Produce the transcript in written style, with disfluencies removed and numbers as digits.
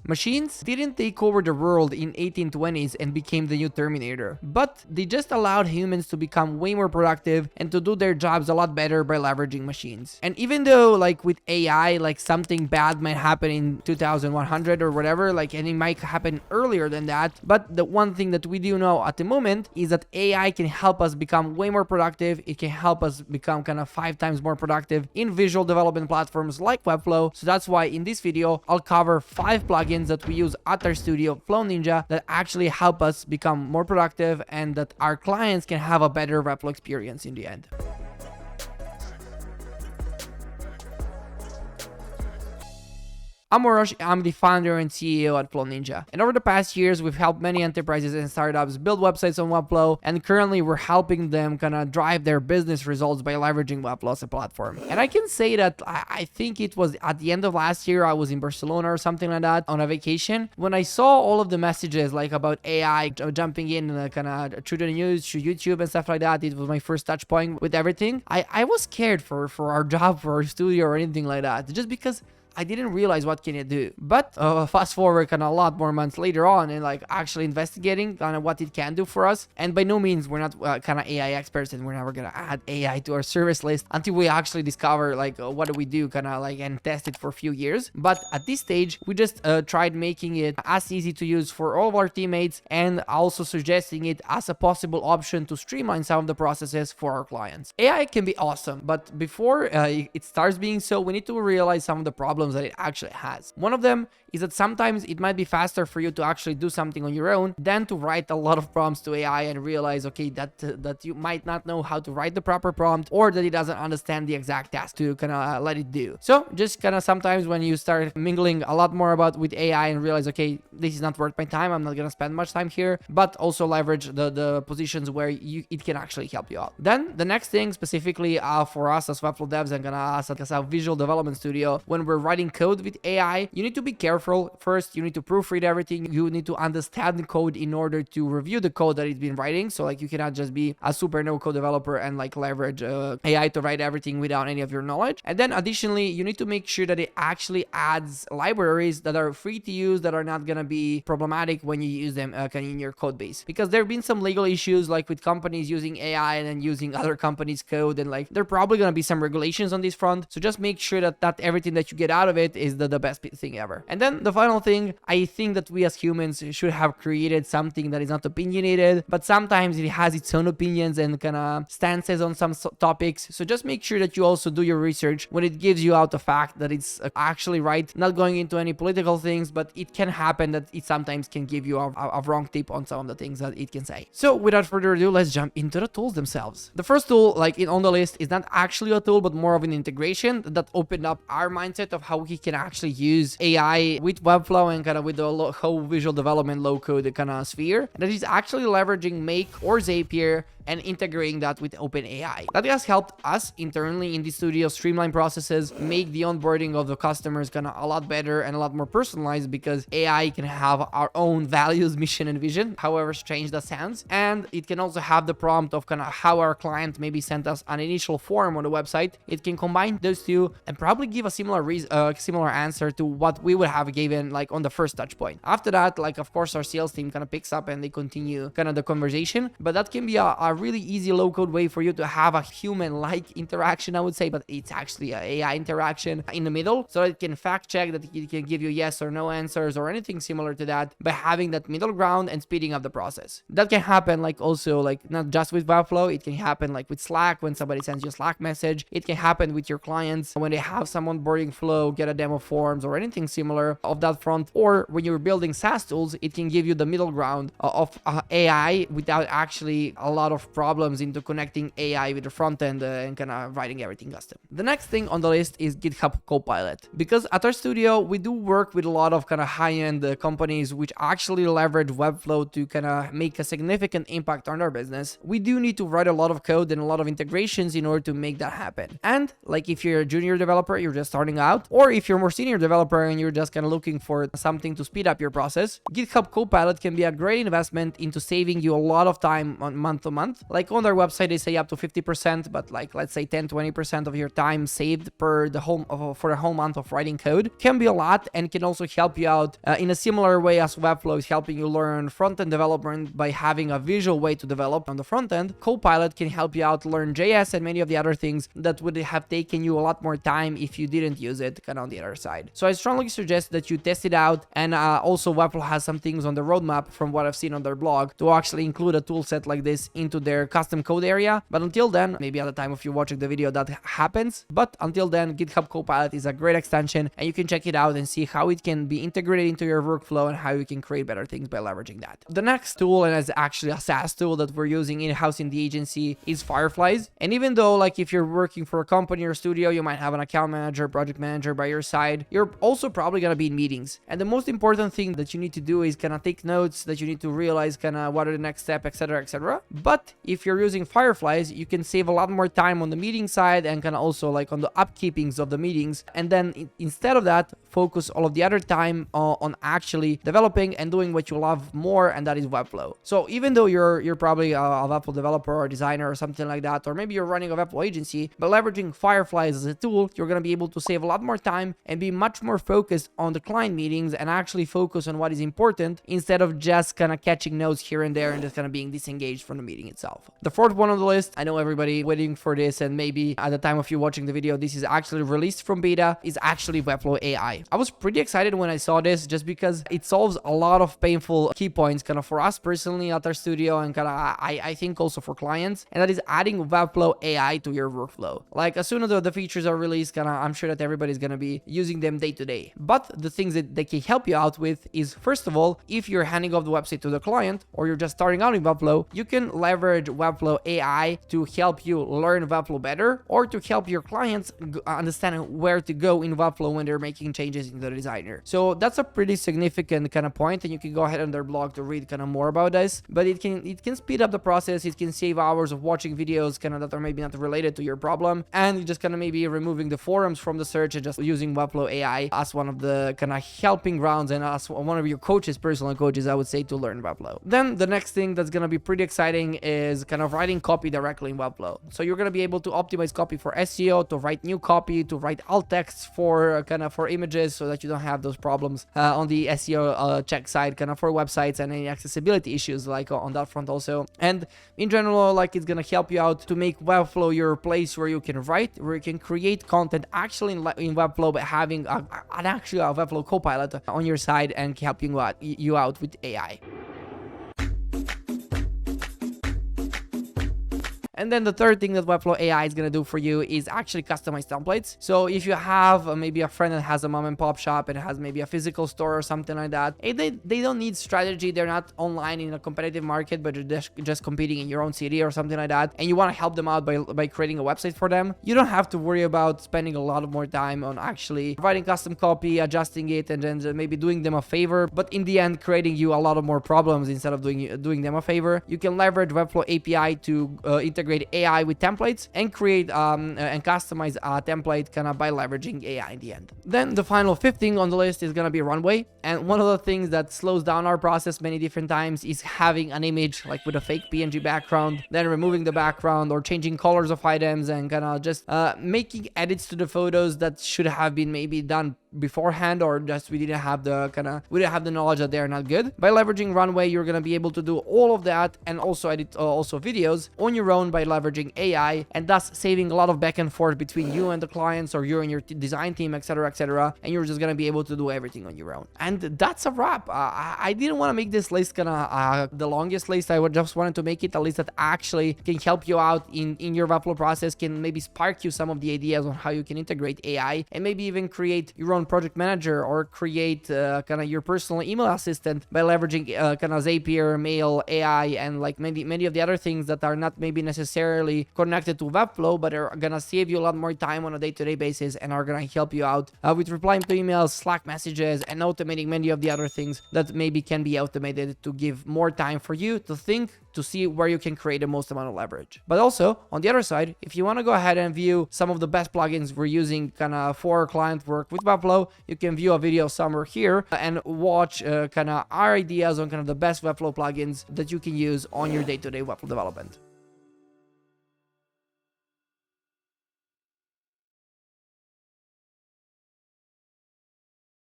Machines didn't take over the world in 1820s and became the new Terminator, but they just allowed humans to become way more productive and to do their jobs a lot better by leveraging machines. And even though like with AI, like something bad might happen in 2100 or whatever, like, and it might happen earlier than that, but the one thing that we do know at the moment is that AI can help us become way more productive. It can help us become kind of 5 times more productive in visual development platforms like Webflow. So that's why in this video, I'll cover 5 plugins that we use at our studio, Flow Ninja, that actually help us become more productive and that our clients can have a better Webflow experience in the end. I'm Uros, I'm the founder and CEO at Flow Ninja. And over the past years, we've helped many enterprises and startups build websites on Webflow, and currently we're helping them kind of drive their business results by leveraging Webflow as a platform. And I can say that I think it was at the end of last year, I was in Barcelona or something like that on a vacation, when I saw all of the messages like about AI jumping in kind of through the news, through YouTube and stuff like that. It was my first touch point with everything. I was scared for our job, for our studio or anything like that, just because I didn't realize what can it do. But fast forward kind of a lot more months later on and like actually investigating kind of what it can do for us. And by no means we're not kind of AI experts, and we're never gonna add AI to our service list until we actually discover like what do we do kind of like and test it for a few years. But at this stage, we just tried making it as easy to use for all of our teammates, and also suggesting it as a possible option to streamline some of the processes for our clients. AI can be awesome, but before it starts being so, we need to realize some of the problems that it actually has. One of them is that sometimes it might be faster for you to actually do something on your own than to write a lot of prompts to AI and realize, okay, that you might not know how to write the proper prompt, or that it doesn't understand the exact task to kind of let it do. So just kind of sometimes when you start mingling a lot more with AI and realize, okay, this is not worth my time, I'm not gonna spend much time here, but also leverage the positions where it can actually help you out. Then the next thing specifically for us as Webflow devs and kind of as a visual development studio, when we're writing code with AI, you need to be careful. First, you need to proofread everything. You need to understand the code in order to review the code that it's been writing. So like you cannot just be a super no-code developer and like leverage AI to write everything without any of your knowledge. And then additionally, you need to make sure that it actually adds libraries that are free to use, that are not gonna be problematic when you use them in your code base. Because there have been some legal issues like with companies using AI and then using other companies' code, and like there are probably gonna be some regulations on this front. So just make sure that everything that you get out of it is the best thing ever. And then the final thing, I think that we as humans should have created something that is not opinionated, but sometimes it has its own opinions and kind of stances on some topics. So just make sure that you also do your research when it gives you out the fact that it's actually right, not going into any political things, but it can happen that it sometimes can give you a wrong tip on some of the things that it can say. So without further ado, let's jump into the tools themselves. The first tool on the list is not actually a tool, but more of an integration that opened up our mindset of how we can actually use AI with Webflow and kind of with the whole visual development low-code kind of sphere. That is actually leveraging Make or Zapier and integrating that with OpenAI. That has helped us internally in the studio streamline processes, make the onboarding of the customers kind of a lot better and a lot more personalized, because AI can have our own values, mission, and vision, however strange that sounds. And it can also have the prompt of kind of how our client maybe sent us an initial form on the website. It can combine those two and probably give a similar answer to what we would have given like on the first touch point. After that, like of course our sales team kind of picks up and they continue kind of the conversation, but that can be a really easy low-code way for you to have a human-like interaction, I would say, but it's actually an AI interaction in the middle, so it can fact check, that it can give you yes or no answers or anything similar to that, by having that middle ground and speeding up the process. That can happen like also like not just with Webflow, it can happen like with Slack when somebody sends you a Slack message. It can happen with your clients when they have some onboarding flow, get a demo forms or anything similar of that front, or when you're building SaaS tools, it can give you the middle ground of AI without actually a lot of problems into connecting AI with the front end and kind of writing everything custom. The next thing on the list is GitHub Co-pilot, because at our studio we do work with a lot of kind of high-end companies which actually leverage Webflow to kind of make a significant impact on our business. We do need to write a lot of code and a lot of integrations in order to make that happen. And like if you're a junior developer, you're just starting out, or if you're a more senior developer and you're just kind kind of looking for something to speed up your process, GitHub Co-pilot can be a great investment into saving you a lot of time on month to month. Like on their website, they say up to 50%, but like let's say 10-20% of your time saved per the for the whole month of writing code can be a lot, and can also help you out in a similar way as Webflow is helping you learn front-end development by having a visual way to develop on the front end. Copilot can help you out learn JS and many of the other things that would have taken you a lot more time if you didn't use it kind of on the other side. So I strongly suggest that you test it out, and also Webflow has some things on the roadmap from what I've seen on their blog to actually include a tool set like this into their custom code area. But until then, maybe at the time of you watching the video that happens, but until then, GitHub Copilot is a great extension, and you can check it out and see how it can be integrated into your workflow and how you can create better things by leveraging that. The next tool, and it's actually a SaaS tool that we're using in-house in the agency, is Fireflies. And even though like if you're working for a company or studio, you might have an account manager, project manager by your side, you're also probably going to be in meetings. And the most important thing that you need to do is kind of take notes, that you need to realize kind of what are the next steps, etc., etc. But if you're using Fireflies, you can save a lot more time on the meeting side and kind of also like on the upkeepings of the meetings. And then instead of that, focus all of the other time on actually developing and doing what you love more, and that is Webflow. So even though you're probably a Webflow developer or designer or something like that, or maybe you're running a Webflow agency, but leveraging Fireflies as a tool, you're going to be able to save a lot more time and be much more focused on the client meetings and actually focus on what is important instead of just kind of catching notes here and there and just kind of being disengaged from the meeting itself. The fourth one on the list, I know everybody waiting for this, and maybe at the time of you watching the video, this is actually released from beta, is actually Webflow AI. I was pretty excited when I saw this just because it solves a lot of painful key points kind of for us personally at our studio, and kind of I think also for clients, and that is adding Webflow AI to your workflow. Like as soon as the features are released, kind of I'm sure that everybody's going to be using them day to day. But the things that they can help you out with is, first of all, if you're handing off the website to the client or you're just starting out in Webflow, you can leverage Webflow AI to help you learn Webflow better, or to help your clients understand where to go in Webflow when they're making changes in the designer. So that's a pretty significant kind of point, and you can go ahead on their blog to read kind of more about this. But it can speed up the process. It can save hours of watching videos kind of that are maybe not related to your problem, and you just kind of maybe removing the forums from the search and just using Webflow AI as one of the kind of helping grounds and as one of your coaches, personal coaches, I would say, to learn Webflow. Then the next thing that's going to be pretty exciting is kind of writing copy directly in Webflow. So you're going to be able to optimize copy for SEO, to write new copy, to write alt text for kind of for images, so that you don't have those problems on the SEO check side kind of for websites, and any accessibility issues like on that front also. And in general, like it's going to help you out to make Webflow your place where you can write, where you can create content actually in Webflow, but having actually a Webflow Copilot on your side and helping you out with AI. And then the third thing that Webflow AI is going to do for you is actually customize templates. So if you have maybe a friend that has a mom and pop shop and has maybe a physical store or something like that, they don't need strategy. They're not online in a competitive market, but they're just competing in your own city or something like that, and you want to help them out by creating a website for them. You don't have to worry about spending a lot of more time on actually providing custom copy, adjusting it, and then maybe doing them a favor, but in the end creating you a lot of more problems instead of doing them a favor. You can leverage Webflow API to integrate AI with templates and create and customize a template kind of by leveraging AI in the end. Then the final fifth thing on the list is going to be Runway. And one of the things that slows down our process many different times is having an image like with a fake PNG background, then removing the background or changing colors of items, and kind of just making edits to the photos that should have been maybe done beforehand, or just we didn't have the knowledge that they're not good. By leveraging Runway, you're going to be able to do all of that and also edit also videos on your own by leveraging AI, and thus saving a lot of back and forth between you and the clients, or you and your design team, etc., etc. And you're just going to be able to do everything on your own. And that's a wrap. I didn't want to make this list kind of the longest list. I just wanted to make it a list that actually can help you out in your Webflow process, can maybe spark you some of the ideas on how you can integrate AI, and maybe even create your own project manager, or create kind of your personal email assistant by leveraging kind of Zapier, Mail, AI, and like many of the other things that are not maybe necessarily connected to Webflow, but are gonna save you a lot more time on a day-to-day basis, and are gonna help you out with replying to emails, Slack messages, and automating many of the other things that maybe can be automated to give more time for you to think to see where you can create the most amount of leverage. But also, on the other side, if you want to go ahead and view some of the best plugins we're using kind of for client work with Webflow, you can view a video somewhere here and watch kind of our ideas on kind of the best Webflow plugins that you can use on your day-to-day Webflow development.